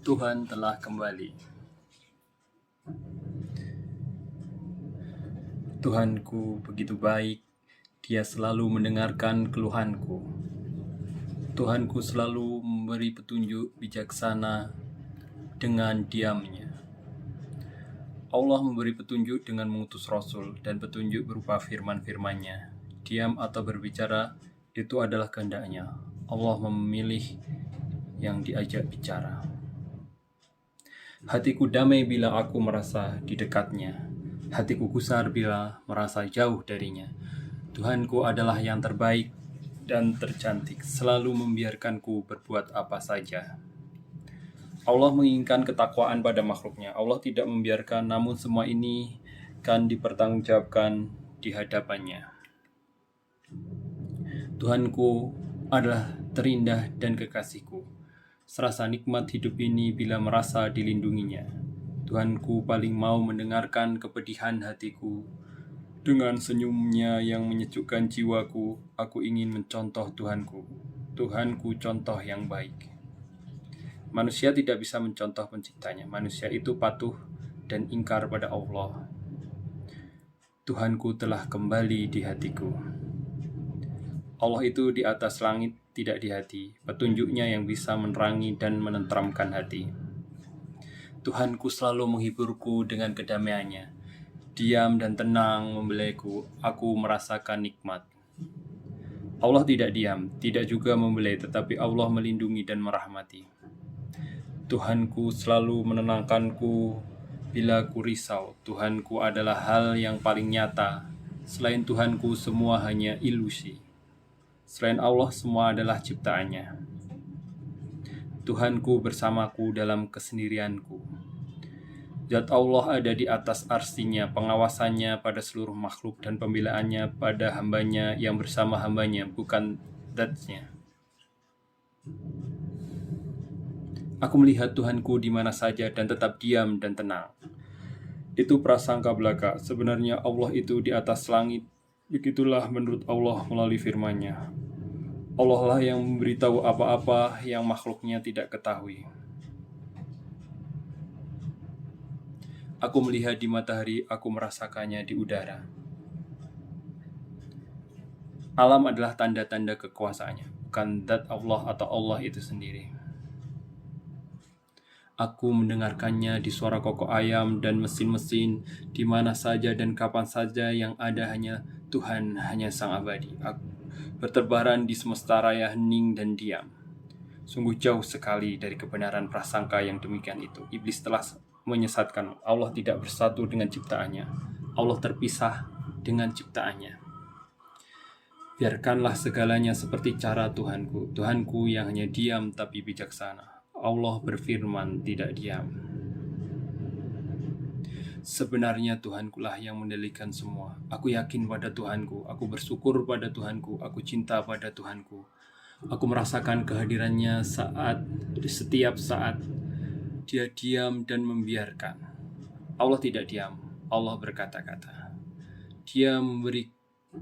Tuhan telah kembali. Tuhanku begitu baik, Dia selalu mendengarkan keluhanku. Tuhanku selalu memberi petunjuk bijaksana dengan diamnya. Allah memberi petunjuk dengan mengutus Rasul dan petunjuk berupa firman-firman-Nya. Diam atau berbicara itu adalah kehendak-Nya. Allah memilih yang diajak bicara. Hatiku damai bila aku merasa di dekatnya. Hatiku gusar bila merasa jauh darinya. Tuhanku adalah yang terbaik dan tercantik, selalu membiarkanku berbuat apa saja. Allah menginginkan ketakwaan pada makhluknya. Allah tidak membiarkan, namun semua ini kan dipertanggungjawabkan di hadapannya. Tuhanku adalah terindah dan kekasihku. Serasa nikmat hidup ini bila merasa dilindunginya. Tuhanku paling mau mendengarkan kepedihan hatiku. Dengan senyumnya yang menyejukkan jiwaku, aku ingin mencontoh Tuhanku. Tuhanku contoh yang baik. Manusia tidak bisa mencontoh penciptanya. Manusia itu patuh dan ingkar pada Allah. Tuhanku telah kembali di hatiku. Allah itu di atas langit, tidak di hati. Petunjuknya yang bisa menerangi dan menenteramkan hati. Tuhanku selalu menghiburku dengan kedamaiannya. Diam dan tenang membelaiku, aku merasakan nikmat. Allah tidak diam, tidak juga membelai, tetapi Allah melindungi dan merahmati. Tuhanku selalu menenangkanku bila ku risau. Tuhanku adalah hal yang paling nyata. Selain Tuhanku, semua hanya ilusi. Selain Allah, semua adalah ciptaannya. Tuhanku bersamaku dalam kesendirianku. Zat Allah ada di atas arsinya, pengawasannya pada seluruh makhluk dan pembelaannya pada hambanya yang bersama hambanya, bukan zatnya. Aku melihat Tuhanku di mana saja dan tetap diam dan tenang. Itu prasangka belaka. Sebenarnya Allah itu di atas langit. Begitulah menurut Allah melalui firman-Nya. Allah lah yang memberitahu apa-apa yang makhluknya tidak ketahui. Aku melihat di matahari, aku merasakannya di udara. Alam adalah tanda-tanda kekuasaannya, bukan zat Allah atau Allah itu sendiri. Aku mendengarkannya di suara kokok ayam dan mesin-mesin, di mana saja dan kapan saja yang ada hanya Tuhan, hanya Sang Abadi. Aku berterbaran di semesta raya hening dan diam. Sungguh jauh sekali dari kebenaran prasangka yang demikian itu. Iblis telah menyesatkan. Allah tidak bersatu dengan ciptaannya. Allah terpisah dengan ciptaannya. Biarkanlah segalanya seperti cara Tuhanku. Tuhanku yang hanya diam tapi bijaksana. Allah berfirman tidak diam. Sebenarnya Tuhankulah yang mengendalikan semua. Aku yakin pada Tuhanku. Aku bersyukur pada Tuhanku. Aku cinta pada Tuhanku. Aku merasakan kehadirannya setiap saat. Dia diam dan membiarkan. Allah tidak diam. Allah berkata-kata. Dia memberi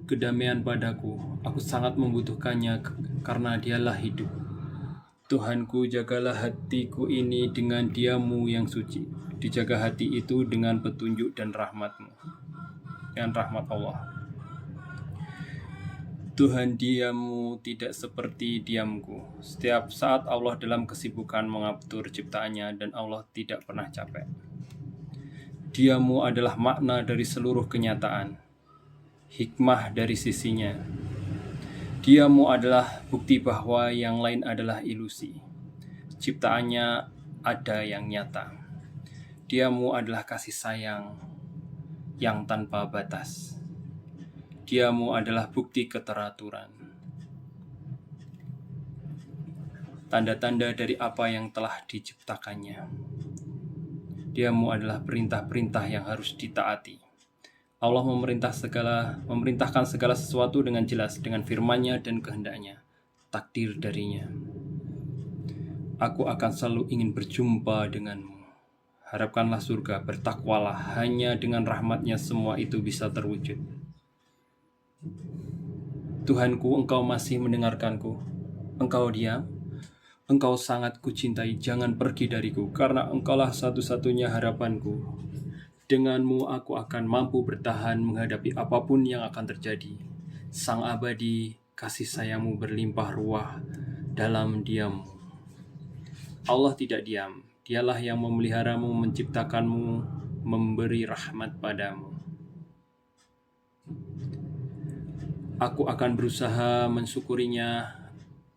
kedamaian padaku. Aku sangat membutuhkannya karena Dialah hidup. Tuhanku, jagalah hatiku ini dengan diam-Mu yang suci. Dijaga hati itu dengan petunjuk dan rahmat-Mu. Dengan rahmat Allah. Tuhan, diam-Mu tidak seperti diamku. Setiap saat Allah dalam kesibukan mengatur ciptaannya dan Allah tidak pernah capek. Diam-Mu adalah makna dari seluruh kenyataan. Hikmah dari sisinya. Diam-Mu adalah bukti bahwa yang lain adalah ilusi. Ciptaannya ada yang nyata. Diam-Mu adalah kasih sayang yang tanpa batas. Diam-Mu adalah bukti keteraturan. Tanda-tanda dari apa yang telah diciptakannya. Diam-Mu adalah perintah-perintah yang harus ditaati. Allah memerintahkan segala sesuatu dengan jelas, dengan firman-Nya dan kehendak-Nya, takdir darinya. Aku akan selalu ingin berjumpa denganmu. Harapkanlah surga, bertakwalah, hanya dengan rahmat-Nya semua itu bisa terwujud. Tuhanku, Engkau masih mendengarkanku. Engkau diam. Engkau sangat kucintai, jangan pergi dariku, karena Engkaulah satu-satunya harapanku. Denganmu aku akan mampu bertahan menghadapi apapun yang akan terjadi. Sang abadi, kasih sayangmu berlimpah ruah dalam diammu. Allah tidak diam, dialah yang memeliharamu, menciptakanmu, memberi rahmat padamu. Aku akan berusaha mensyukurinya,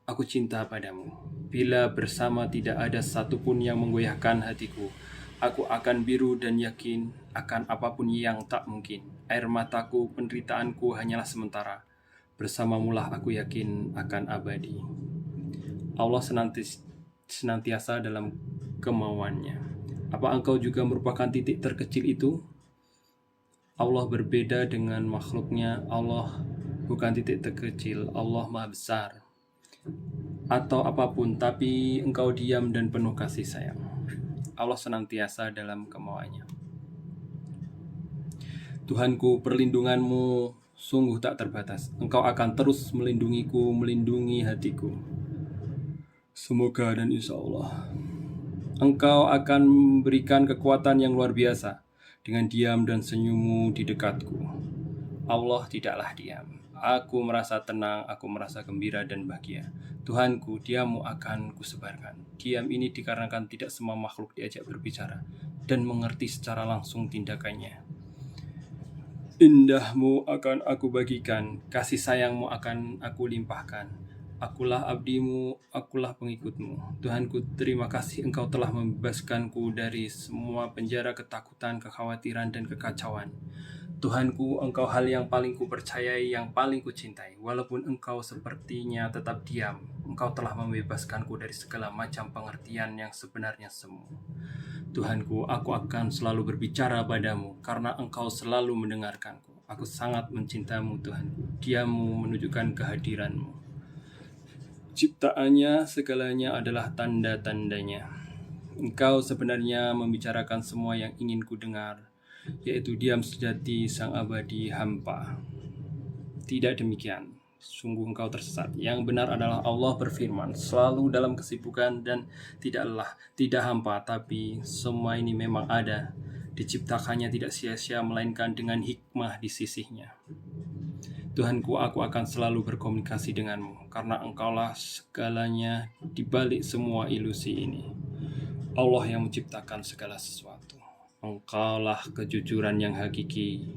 aku cinta padamu. Bila bersama tidak ada satupun yang menggoyahkan hatiku, aku akan biru dan yakin akan apapun yang tak mungkin. Air mataku, penderitaanku hanyalah sementara. Bersamamulah aku yakin akan abadi. Allah senantiasa dalam kemauannya. Apa engkau juga merupakan titik terkecil itu? Allah berbeda dengan makhluknya. Allah bukan titik terkecil. Allah Maha Besar. Atau apapun, tapi engkau diam dan penuh kasih sayang. Allah senantiasa dalam kemauannya. Tuhanku, perlindunganmu sungguh tak terbatas. Engkau akan terus melindungiku, melindungi hatiku. Semoga dan insya Allah Engkau akan memberikan kekuatan yang luar biasa dengan diam dan senyummu di dekatku. Allah tidaklah diam. Aku merasa tenang, aku merasa gembira dan bahagia. Tuhanku, diammu akan kusebarkan. Diam ini dikarenakan tidak semua makhluk diajak berbicara dan mengerti secara langsung tindakannya. Indahmu akan aku bagikan, kasih sayangmu akan aku limpahkan. Akulah abdimu, akulah pengikutmu. Tuhanku, terima kasih Engkau telah membebaskanku dari semua penjara ketakutan, kekhawatiran, dan kekacauan. Tuhanku, Engkau hal yang paling kupercayai, yang paling kucintai. Walaupun Engkau sepertinya tetap diam, Engkau telah membebaskanku dari segala macam pengertian yang sebenarnya semu. Tuhanku, aku akan selalu berbicara padamu, karena Engkau selalu mendengarkanku. Aku sangat mencintaimu, Tuhanku. Diammu menunjukkan kehadiranmu. Ciptaannya segalanya adalah tanda-tandanya. Engkau sebenarnya membicarakan semua yang ingin ku dengar, yaitu diam sejati sang abadi hampa. Tidak demikian, sungguh engkau tersesat. Yang benar adalah Allah berfirman, selalu dalam kesibukan dan tidak hampa, tapi semua ini memang ada. Diciptakannya tidak sia-sia, melainkan dengan hikmah di sisinya. Tuhanku, aku akan selalu berkomunikasi denganmu, karena Engkaulah segalanya di balik semua ilusi ini. Allah yang menciptakan segala sesuatu. Engkaulah kejujuran yang hakiki,